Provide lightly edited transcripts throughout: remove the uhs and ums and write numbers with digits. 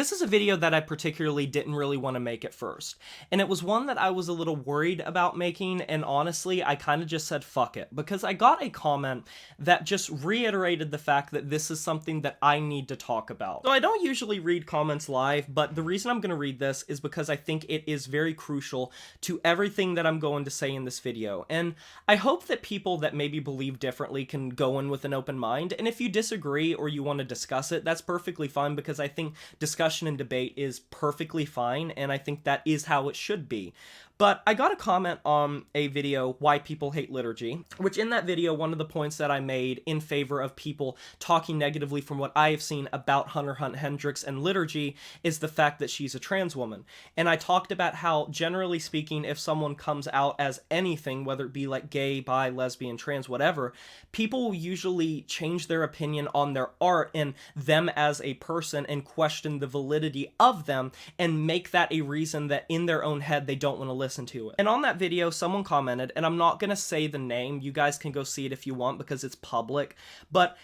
This is a video that I particularly didn't really want to make at first, and it was one that I was a little worried about making, and honestly, I kind of just said fuck it, because I got a comment that just reiterated the fact that this is something that I need to talk about. So I don't usually read comments live, but the reason I'm going to read this is because I think it is very crucial to everything that I'm going to say in this video, and I hope that people that maybe believe differently can go in with an open mind, and if you disagree or you want to discuss it, that's perfectly fine, because I think discussion and debate is perfectly fine, and I think that is how it should be. But I got a comment on a video, Why People Hate Liturgy, which in that video, one of the points that I made in favor of people talking negatively from what I have seen about Hunter Hunt Hendricks and liturgy is the fact that she's a trans woman. And I talked about how, generally speaking, if someone comes out as anything, whether it be like gay, bi, lesbian, trans, whatever, people will usually change their opinion on their art and them as a person and question the validity of them and make that a reason that in their own head they don't want to listen to it. And on that video, someone commented, and I'm not gonna say the name, you guys can go see it if you want because it's public, but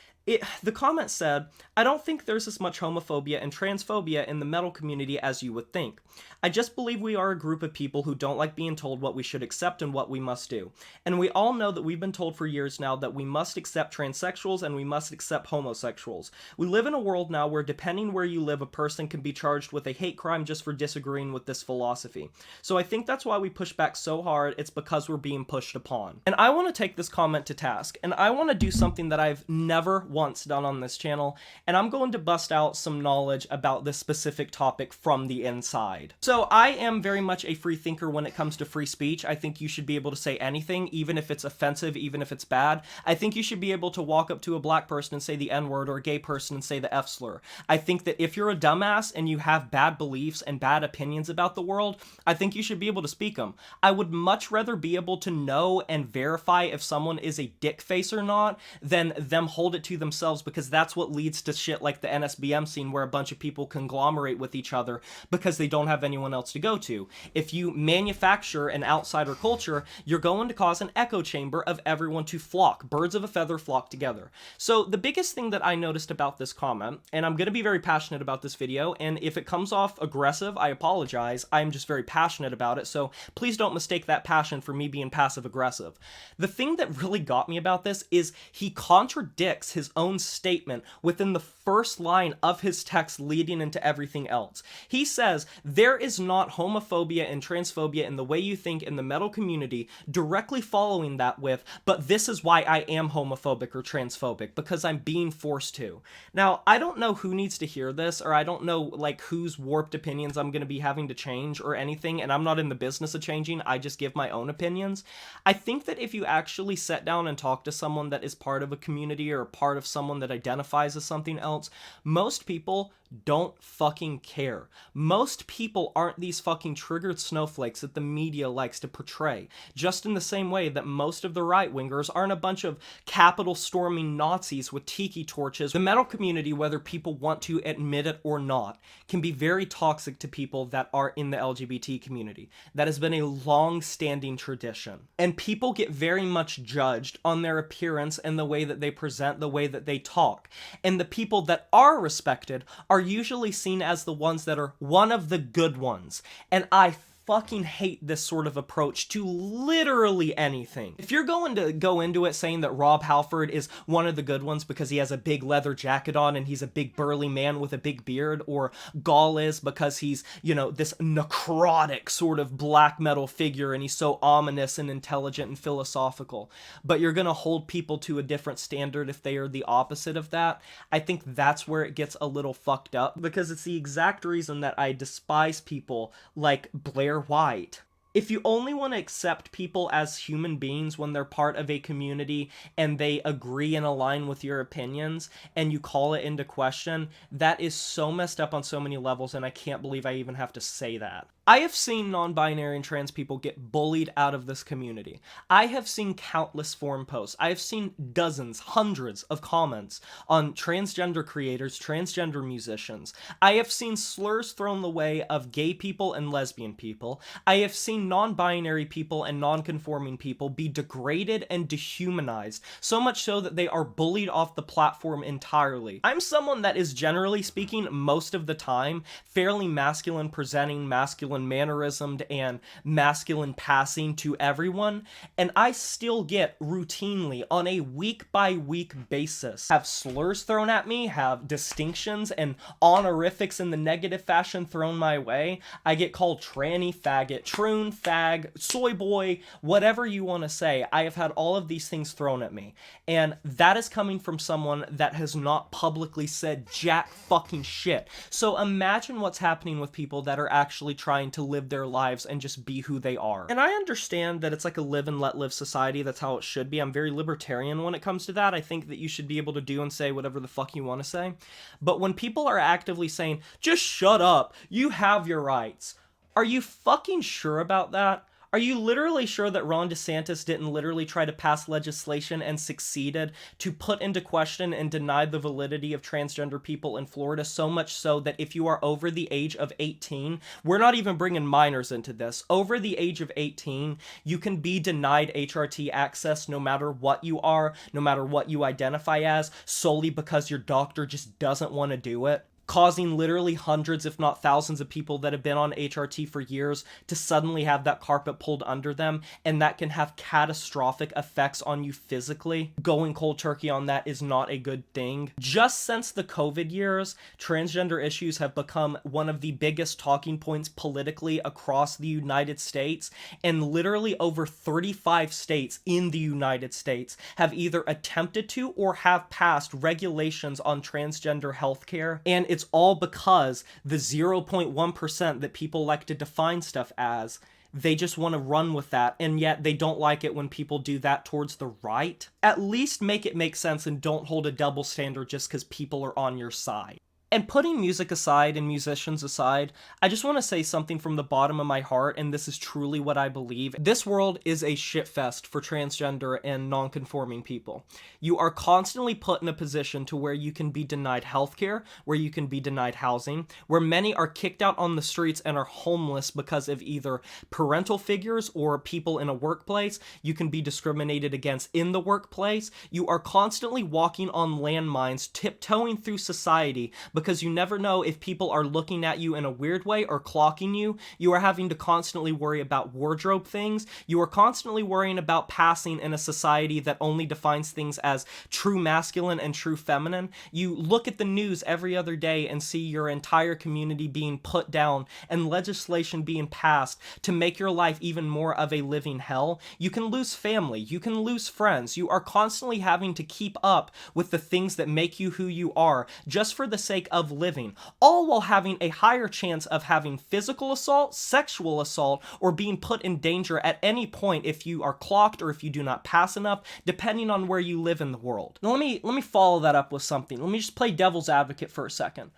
the comment said, "I don't think there's as much homophobia and transphobia in the metal community as you would think. I just believe we are a group of people who don't like being told what we should accept and what we must do. And we all know that we've been told for years now that we must accept transsexuals and we must accept homosexuals. We live in a world now where depending where you live, a person can be charged with a hate crime just for disagreeing with this philosophy. So I think that's why we push back so hard. It's because we're being pushed upon." And I want to take this comment to task, and I want to do something that I've never once done on this channel, and I'm going to bust out some knowledge about this specific topic from the inside. So I am very much a free thinker when it comes to free speech. I think you should be able to say anything, even if it's offensive, even if it's bad. I think you should be able to walk up to a black person and say the N-word, or a gay person and say the F-slur. I think that if you're a dumbass and you have bad beliefs and bad opinions about the world, I think you should be able to speak them. I would much rather be able to know and verify if someone is a dick face or not than them hold it to themselves, because that's what leads to shit like the NSBM scene where a bunch of people conglomerate with each other because they don't have anyone else to go to. If you manufacture an outsider culture, you're going to cause an echo chamber of everyone to flock. Birds of a feather flock together. So the biggest thing that I noticed about this comment, and I'm going to be very passionate about this video, and if it comes off aggressive, I apologize. I'm just very passionate about it, so please don't mistake that passion for me being passive aggressive. The thing that really got me about this is he contradicts his own statement within the first line of his text leading into everything else. He says, "There is not homophobia and transphobia in the way you think in the metal community," directly following that with, "But this is why I am homophobic or transphobic, because I'm being forced to." Now, I don't know who needs to hear this, or I don't know like whose warped opinions I'm going to be having to change or anything, and I'm not in the business of changing, I just give my own opinions. I think that if you actually sit down and talk to someone that is part of a community or part of someone that identifies as something else, most people don't fucking care. Most people aren't these fucking triggered snowflakes that the media likes to portray. Just in the same way that most of the right-wingers aren't a bunch of Capitol storming Nazis with tiki torches. The metal community, whether people want to admit it or not, can be very toxic to people that are in the LGBT community. That has been a long-standing tradition. And people get very much judged on their appearance and the way that they present, the way that they talk. And the people that are respected are usually seen as the ones that are one of the good ones. And I fucking hate this sort of approach to literally anything. If you're going to go into it saying that Rob Halford is one of the good ones because he has a big leather jacket on and he's a big burly man with a big beard, or Gall is because he's, you know, this necrotic sort of black metal figure and he's so ominous and intelligent and philosophical, but you're gonna hold people to a different standard if they are the opposite of that, I think that's where it gets a little fucked up, because it's the exact reason that I despise people like Blair White. If you only want to accept people as human beings when they're part of a community and they agree and align with your opinions and you call it into question, that is so messed up on so many levels, and I can't believe I even have to say that. I have seen non-binary and trans people get bullied out of this community. I have seen countless forum posts. I have seen dozens, hundreds of comments on transgender creators, transgender musicians. I have seen slurs thrown the way of gay people and lesbian people. I have seen non-binary people and non-conforming people be degraded and dehumanized, so much so that they are bullied off the platform entirely. I'm someone that is, generally speaking, most of the time, fairly masculine presenting, masculine mannerismed, and masculine passing to everyone, and I still get routinely, on a week-by-week basis, have slurs thrown at me, have distinctions and honorifics in the negative fashion thrown my way. I get called tranny, faggot, troon, fag, soy boy, whatever you want to say. I have had all of these things thrown at me, and that is coming from someone that has not publicly said jack fucking shit. So imagine what's happening with people that are actually trying to live their lives and just be who they are. And I understand that it's like a live and let live society. That's how it should be. I'm very libertarian when it comes to that. I think that you should be able to do and say whatever the fuck you want to say. But when people are actively saying, just shut up, you have your rights, are you fucking sure about that? Are you literally sure that Ron DeSantis didn't literally try to pass legislation and succeeded to put into question and deny the validity of transgender people in Florida, so much so that if you are over the age of 18, we're not even bringing minors into this, over the age of 18, you can be denied HRT access no matter what you are, no matter what you identify as, solely because your doctor just doesn't want to do it, causing literally hundreds, if not thousands, of people that have been on HRT for years to suddenly have that carpet pulled under them, and that can have catastrophic effects on you physically. Going cold turkey on that is not a good thing. Just since the COVID years, transgender issues have become one of the biggest talking points politically across the United States, and literally over 35 states in the United States have either attempted to or have passed regulations on transgender healthcare, and it's all because the 0.1% that people like to define stuff as, they just want to run with that, and yet they don't like it when people do that towards the right. At least make it make sense and don't hold a double standard just because people are on your side. And putting music aside and musicians aside, I just want to say something from the bottom of my heart, and this is truly what I believe. This world is a shitfest for transgender and non-conforming people. You are constantly put in a position to where you can be denied healthcare, where you can be denied housing, where many are kicked out on the streets and are homeless because of either parental figures or people in a workplace. You can be discriminated against in the workplace. You are constantly walking on landmines, tiptoeing through society, because you never know if people are looking at you in a weird way or clocking you. You are having to constantly worry about wardrobe things. You are constantly worrying about passing in a society that only defines things as true masculine and true feminine. You look at the news every other day and see your entire community being put down and legislation being passed to make your life even more of a living hell. You can lose family. You can lose friends. You are constantly having to keep up with the things that make you who you are just for the sake of living, all while having a higher chance of having physical assault, sexual assault, or being put in danger at any point if you are clocked or if you do not pass enough, depending on where you live in the world. Now let me follow that up with something. Let me just play devil's advocate for a second.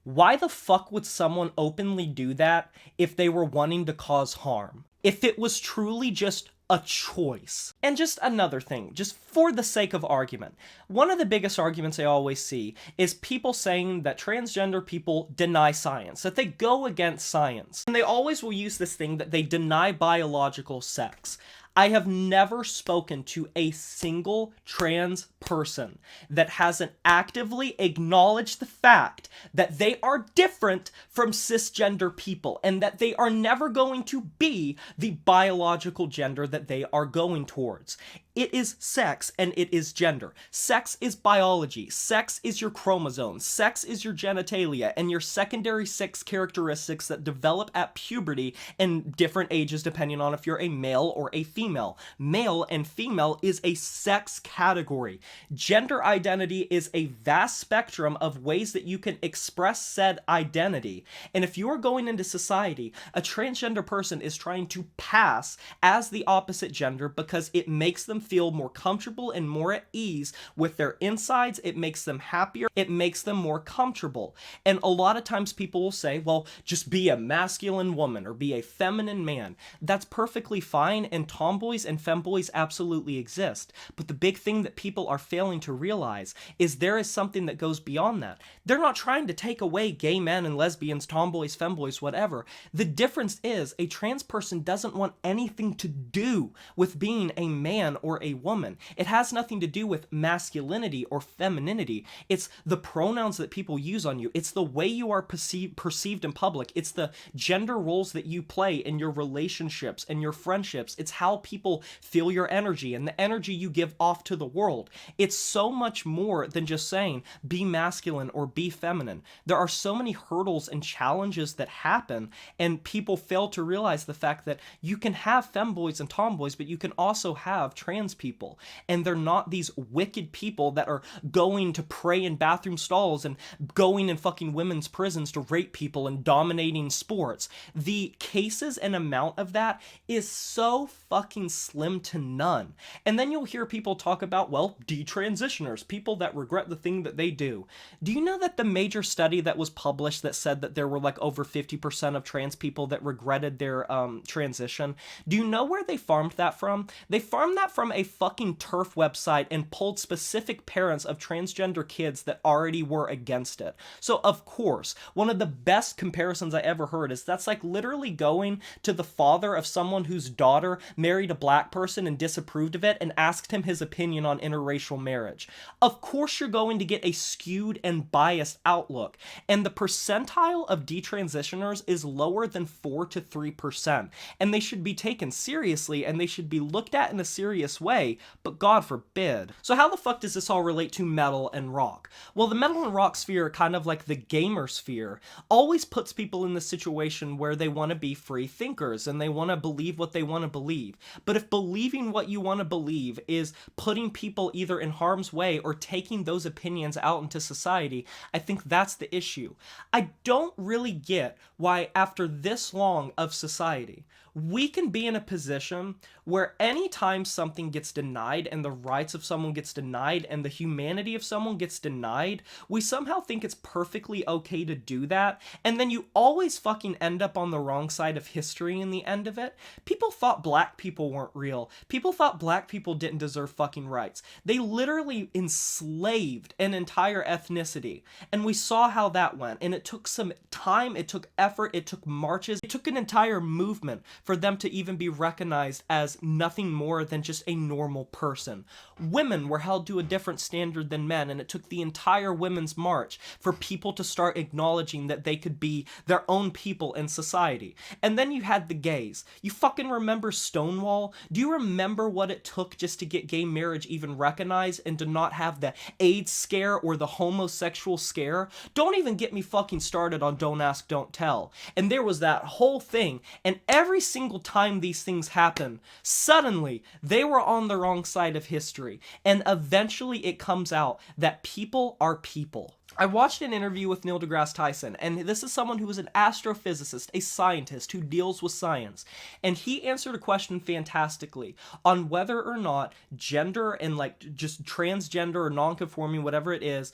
Why the fuck would someone openly do that if they were wanting to cause harm? If it was truly just a choice. And just another thing, just for the sake of argument, one of the biggest arguments I always see is people saying that transgender people deny science, that they go against science. And they always will use this thing that they deny biological sex. I have never spoken to a single trans person that hasn't actively acknowledged the fact that they are different from cisgender people and that they are never going to be the biological gender that they are going towards. It is sex and it is gender. Sex is biology. Sex is your chromosomes. Sex is your genitalia and your secondary sex characteristics that develop at puberty in different ages depending on if you're a male or a female. Male and female is a sex category. Gender identity is a vast spectrum of ways that you can express said identity. And if you are going into society, a transgender person is trying to pass as the opposite gender because it makes them feel more comfortable and more at ease with their insides. It makes them happier. It makes them more comfortable. And a lot of times people will say, well, just be a masculine woman or be a feminine man. That's perfectly fine, and tomboys and femboys absolutely exist. But the big thing that people are failing to realize is there is something that goes beyond that. They're not trying to take away gay men and lesbians, tomboys, femboys, whatever. The difference is a trans person doesn't want anything to do with being a man or a woman. It has nothing to do with masculinity or femininity. It's the pronouns that people use on you. It's the way you are perceived in public. It's the gender roles that you play in your relationships and your friendships. It's how people feel your energy and the energy you give off to the world. It's so much more than just saying be masculine or be feminine. There are so many hurdles and challenges that happen, and people fail to realize the fact that you can have femboys and tomboys, but you can also have trans people, and they're not these wicked people that are going to pray in bathroom stalls and going in fucking women's prisons to rape people and dominating sports. The cases and amount of that is so fucking slim to none. And then you'll hear people talk about, well, detransitioners, people that regret the thing that they do. Do you know that the major study that was published that said that there were like over 50% of trans people that regretted their transition? Do you know where they farmed that from? They farmed that from a fucking TERF website and pulled specific parents of transgender kids that already were against it. So of course, one of the best comparisons I ever heard is that's like literally going to the father of someone whose daughter married a black person and disapproved of it and asked him his opinion on interracial marriage. Of course you're going to get a skewed and biased outlook, and the percentile of detransitioners is lower than 4 to 3%, and they should be taken seriously and they should be looked at in a serious way, but God forbid. So how the fuck does this all relate to metal and rock? Well, the metal and rock sphere, kind of like the gamer sphere, always puts people in the situation where they want to be free thinkers and they want to believe what they want to believe. But if believing what you want to believe is putting people either in harm's way or taking those opinions out into society, I think that's the issue. I don't really get why after this long of society, we can be in a position where anytime something gets denied and the rights of someone gets denied and the humanity of someone gets denied, we somehow think it's perfectly okay to do that, and then you always fucking end up on the wrong side of history in the end of it. People thought black people weren't real. People thought black people didn't deserve fucking rights. They literally enslaved an entire ethnicity, and we saw how that went, and it took some time, it took effort, it took marches, it took an entire movement for them to even be recognized as nothing more than just a normal person. Women were held to a different standard than men, and it took the entire Women's March for people to start acknowledging that they could be their own people in society. And then you had the gays. You fucking remember Stonewall? Do you remember what it took just to get gay marriage even recognized and to not have the AIDS scare or the homosexual scare? Don't even get me fucking started on Don't Ask, Don't Tell. And there was that whole thing, and every single time these things happen, suddenly they were on the wrong side of history, and eventually it comes out that people are people. I watched an interview with Neil deGrasse Tyson, and this is someone who is an astrophysicist, a scientist who deals with science, and he answered a question fantastically on whether or not gender and like just transgender or non-conforming, whatever it is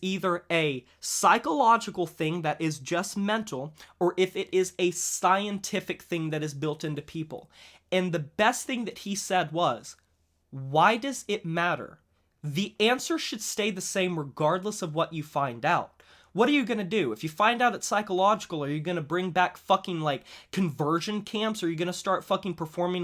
either a psychological thing that is just mental, or if it is a scientific thing that is built into people. And the best thing that he said was, why does it matter? The answer should stay the same regardless of what you find out. What are you going to do? If you find out it's psychological, are you going to bring back fucking, like, conversion camps? Are you going to start fucking performing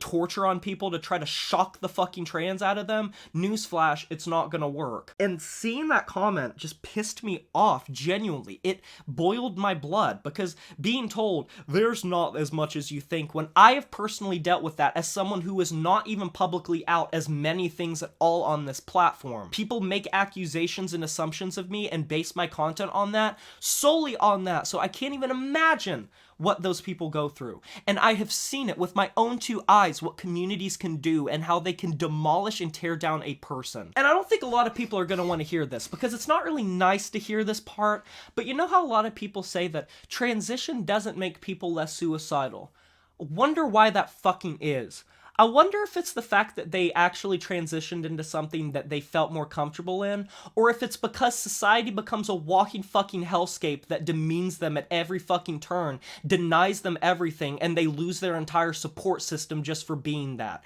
torture on people to try to shock the fucking trans out of them? Newsflash, it's not going to work. And seeing that comment just pissed me off, genuinely. It boiled my blood, because being told, there's not as much as you think, when I have personally dealt with that as someone who is not even publicly out as many things at all on this platform. People make accusations and assumptions of me and base my content on that, solely on that, so I can't even imagine what those people go through. And I have seen it with my own two eyes, what communities can do and how they can demolish and tear down a person. And I don't think a lot of people are going to want to hear this, because it's not really nice to hear this part, but you know how a lot of people say that transition doesn't make people less suicidal? Wonder why that fucking is. I wonder if it's the fact that they actually transitioned into something that they felt more comfortable in, or if it's because society becomes a walking fucking hellscape that demeans them at every fucking turn, denies them everything, and they lose their entire support system just for being that.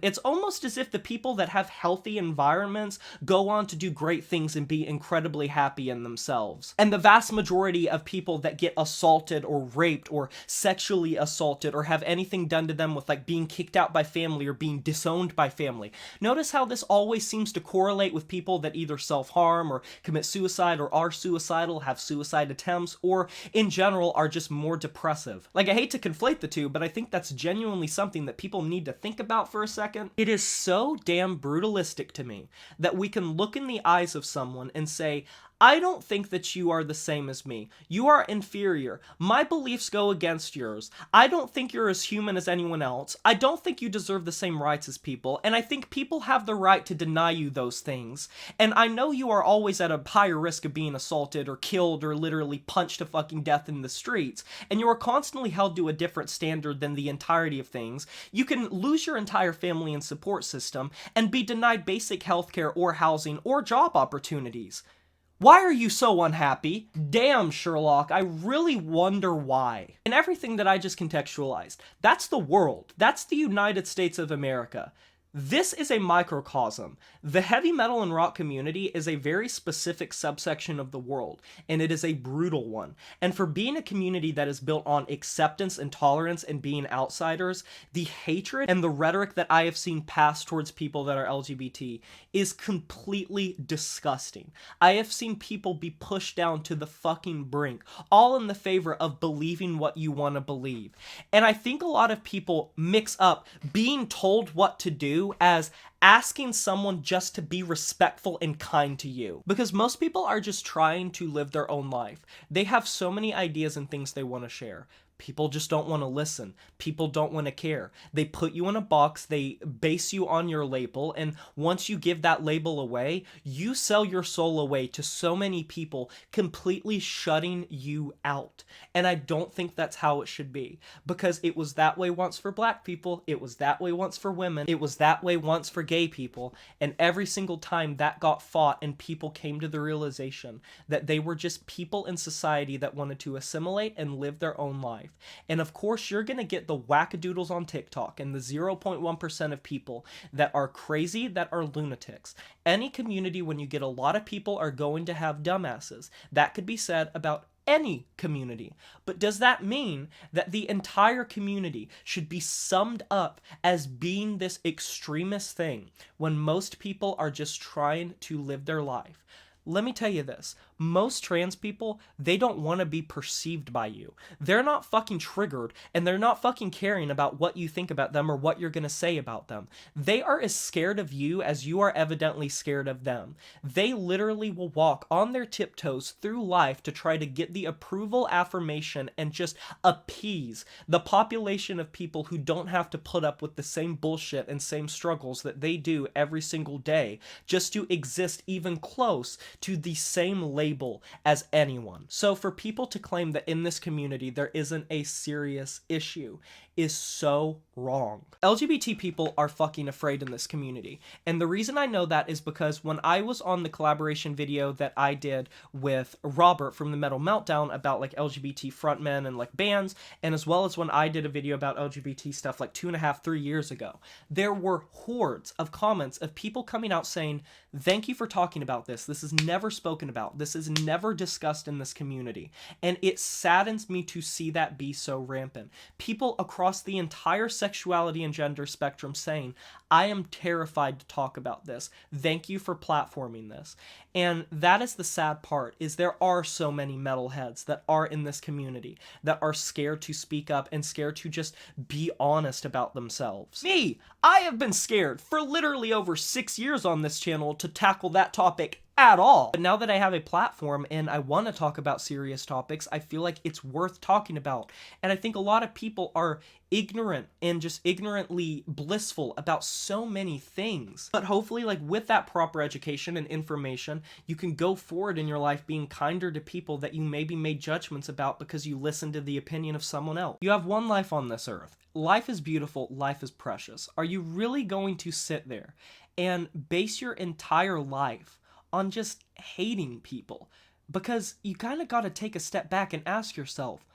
It's almost as if the people that have healthy environments go on to do great things and be incredibly happy in themselves. And the vast majority of people that get assaulted or raped or sexually assaulted or have anything done to them with like being kicked out by family or being disowned by family. Notice how this always seems to correlate with people that either self-harm or commit suicide or are suicidal, have suicide attempts, or in general are just more depressive. Like, I hate to conflate the two, but I think that's genuinely something that people need to think about for a second. It is so damn brutalistic to me that we can look in the eyes of someone and say, I don't think that you are the same as me. You are inferior. My beliefs go against yours. I don't think you're as human as anyone else. I don't think you deserve the same rights as people, and I think people have the right to deny you those things. And I know you are always at a higher risk of being assaulted or killed or literally punched to fucking death in the streets, and you are constantly held to a different standard than the entirety of things. You can lose your entire family and support system and be denied basic healthcare or housing or job opportunities. Why are you so unhappy? Damn, Sherlock, I really wonder why. And everything that I just contextualized, that's the world. That's the United States of America. This is a microcosm. The heavy metal and rock community is a very specific subsection of the world, and it is a brutal one. And for being a community that is built on acceptance and tolerance and being outsiders, the hatred and the rhetoric that I have seen pass towards people that are LGBT is completely disgusting. I have seen people be pushed down to the fucking brink, all in the favor of believing what you want to believe. And I think a lot of people mix up being told what to do as asking someone just to be respectful and kind to you. Because most people are just trying to live their own life. They have so many ideas and things they want to share. People just don't want to listen. People don't want to care. They put you in a box, they base you on your label, and once you give that label away, you sell your soul away to so many people, completely shutting you out. And I don't think that's how it should be, because it was that way once for black people, it was that way once for women, it was that way once for gay people, and every single time that got fought and people came to the realization that they were just people in society that wanted to assimilate and live their own life. And of course, you're going to get the wackadoodles on TikTok and the 0.1% of people that are crazy, that are lunatics. Any community, when you get a lot of people, are going to have dumbasses. That could be said about any community. But does that mean that the entire community should be summed up as being this extremist thing when most people are just trying to live their life? Let me tell you this. Most trans people, they don't want to be perceived by you. They're not fucking triggered, and they're not fucking caring about what you think about them or what you're going to say about them. They are as scared of you as you are evidently scared of them. They literally will walk on their tiptoes through life to try to get the approval, affirmation, and just appease the population of people who don't have to put up with the same bullshit and same struggles that they do every single day just to exist even close to the same label as anyone. So for people to claim that in this community there isn't a serious issue is so wrong. LGBT people are fucking afraid in this community. And the reason I know that is because when I was on the collaboration video that I did with Robert from the Metal Meltdown about like LGBT frontmen and like bands, and as well as when I did a video about LGBT stuff like 2.5, 3 years ago, there were hordes of comments of people coming out saying, thank you for talking about this. This is never spoken about. This is never discussed in this community. And it saddens me to see that be so rampant. People across the entire sexuality and gender spectrum saying, I am terrified to talk about this. Thank you for platforming this. And that is the sad part, is there are so many metalheads that are in this community that are scared to speak up and scared to just be honest about themselves. Me, I have been scared for literally over 6 years on this channel to tackle that topic at all. But now that I have a platform and I want to talk about serious topics, I feel like it's worth talking about. And I think a lot of people are ignorant and just ignorantly blissful about so many things. But hopefully, like, with that proper education and information, you can go forward in your life being kinder to people that you maybe made judgments about because you listened to the opinion of someone else. You have one life on this earth. Life is beautiful, life is precious. Are you really going to sit there and base your entire life on just hating people? Because you kind of got to take a step back and ask yourself,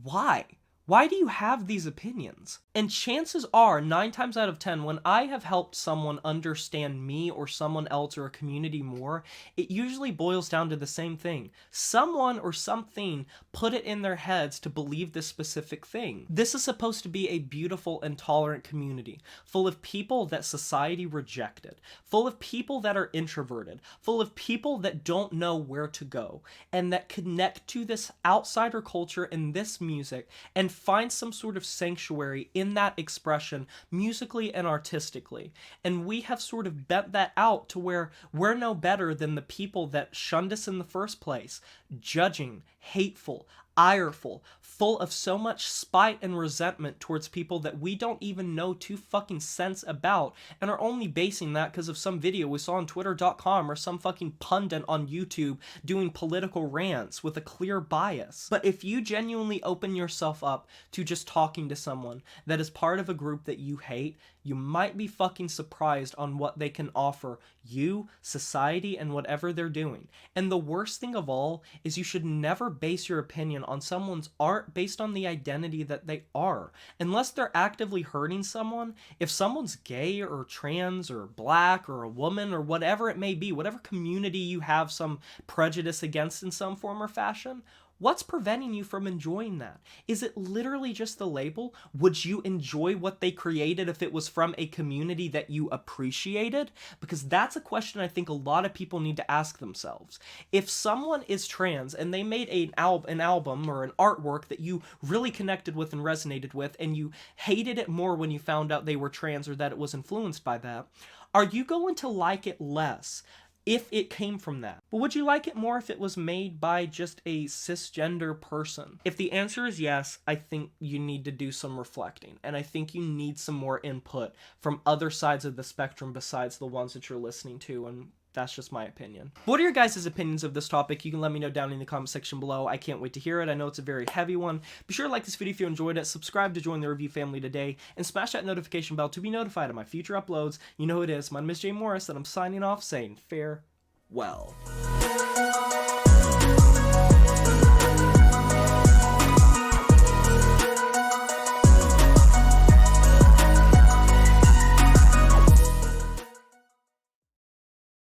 why? Why do you have these opinions? And chances are, 9 times out of 10, when I have helped someone understand me or someone else or a community more, it usually boils down to the same thing. Someone or something put it in their heads to believe this specific thing. This is supposed to be a beautiful and tolerant community, full of people that society rejected, full of people that are introverted, full of people that don't know where to go, and that connect to this outsider culture and this music, and find some sort of sanctuary in that expression musically and artistically. And we have sort of bent that out to where we're no better than the people that shunned us in the first place, judging, hateful, ireful, full of so much spite and resentment towards people that we don't even know two fucking cents about, and are only basing that because of some video we saw on twitter.com or some fucking pundit on YouTube doing political rants with a clear bias. But if you genuinely open yourself up to just talking to someone that is part of a group that you hate, you might be fucking surprised on what they can offer you, society, and whatever they're doing. And the worst thing of all is you should never base your opinion on someone's art based on the identity that they are. Unless they're actively hurting someone, if someone's gay or trans or black or a woman or whatever it may be, whatever community you have some prejudice against in some form or fashion, what's preventing you from enjoying that? Is it literally just the label? Would you enjoy what they created if it was from a community that you appreciated? Because that's a question I think a lot of people need to ask themselves. If someone is trans and they made an album or an artwork that you really connected with and resonated with, and you hated it more when you found out they were trans or that it was influenced by that, are you going to like it less if it came from that? But would you like it more if it was made by just a cisgender person? If the answer is yes, I think you need to do some reflecting, and I think you need some more input from other sides of the spectrum besides the ones that you're listening to, and that's just my opinion. What are your guys' opinions of this topic? You can let me know down in the comment section below. I can't wait to hear it. I know it's a very heavy one. Be sure to like this video if you enjoyed it, subscribe to join the review family today, and smash that notification bell to be notified of my future uploads. You know who it is. My name is Jay Morris, and I'm signing off saying farewell.